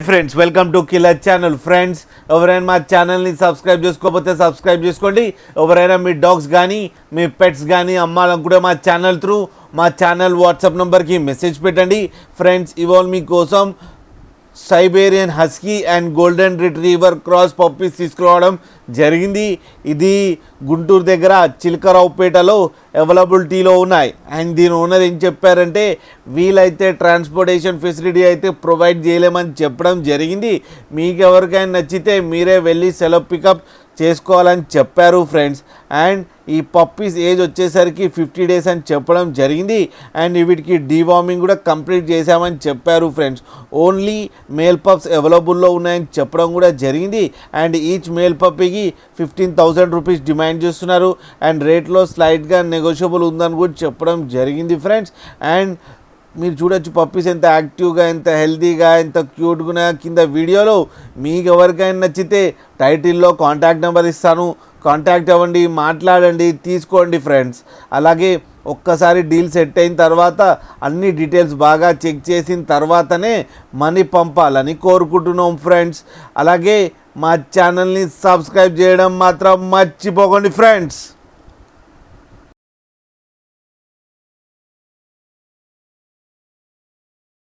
Friends welcome to killer channel. Friends ఎవరైనా మా ఛానల్ని సబ్స్క్రైబ్ చేసుకోకపోతే సబ్స్క్రైబ్ చేసుకోండి. ఎవరైనా మీ డాగ్స్ కానీ మీ పెట్స్ కానీ అమ్మాలనుకుంటే మా ఛానల్ త్రూ మా ఛానల్ వాట్సాప్ నెంబర్కి మెసేజ్ పెట్టండి. ఫ్రెండ్స్ ఇవాళ మీకోసం Siberian husky and golden retriever cross puppies తీసుకురావడం జరిగింది. ఇది గుంటూరు దగ్గర చిలకరావుపేటలో అవైలబిలిటీలో ఉన్నాయి. అండ్ దీని ఓనర్ ఏం చెప్పారంటే వీలైతే ట్రాన్స్పోర్టేషన్ ఫెసిలిటీ అయితే ప్రొవైడ్ చేయలేమని చెప్పడం జరిగింది. మీకు ఎవరికైనా నచ్చితే మీరే వెళ్ళి సెలవు పికప్ చేసుకోవాలని చెప్పారు ఫ్రెండ్స్. అండ్ ఈ పప్పీస్ ఏజ్ వచ్చేసరికి 50 days అని చెప్పడం జరిగింది. అండ్ వీటికి డీవార్మింగ్ కూడా కంప్లీట్ చేశామని చెప్పారు ఫ్రెండ్స్. ఓన్లీ మేల్ పప్స్ అవైలబుల్లో ఉన్నాయని చెప్పడం కూడా జరిగింది. అండ్ ఈచ్ మేల్ పప్పీకి 15,000 రూపీస్ డిమాండ్ చేస్తున్నారు. అండ్ రేట్లో స్లైట్గా నెగోషియబుల్ ఉందని కూడా చెప్పడం జరిగింది ఫ్రెండ్స్. అండ్ మీరు చూడొచ్చు పప్పీస్ ఎంత యాక్టివ్గా, ఎంత హెల్తీగా, ఎంత క్యూట్గా. కింద వీడియోలో మీకు ఎవరికైనా నచ్చితే టైటిల్లో కాంటాక్ట్ నెంబర్ ఇస్తాను, కాంటాక్ట్ అవ్వండి, మాట్లాడండి, తీసుకోండి ఫ్రెండ్స్. అలాగే ఒక్కసారి డీల్ సెట్ అయిన తర్వాత అన్ని డీటెయిల్స్ బాగా చెక్ చేసిన తర్వాతనే మనీ పంపాలని కోరుకుంటున్నాం ఫ్రెండ్స్. అలాగే మా ఛానల్ని సబ్స్క్రైబ్ చేయడం మాత్రం మర్చిపోకండి ఫ్రెండ్స్.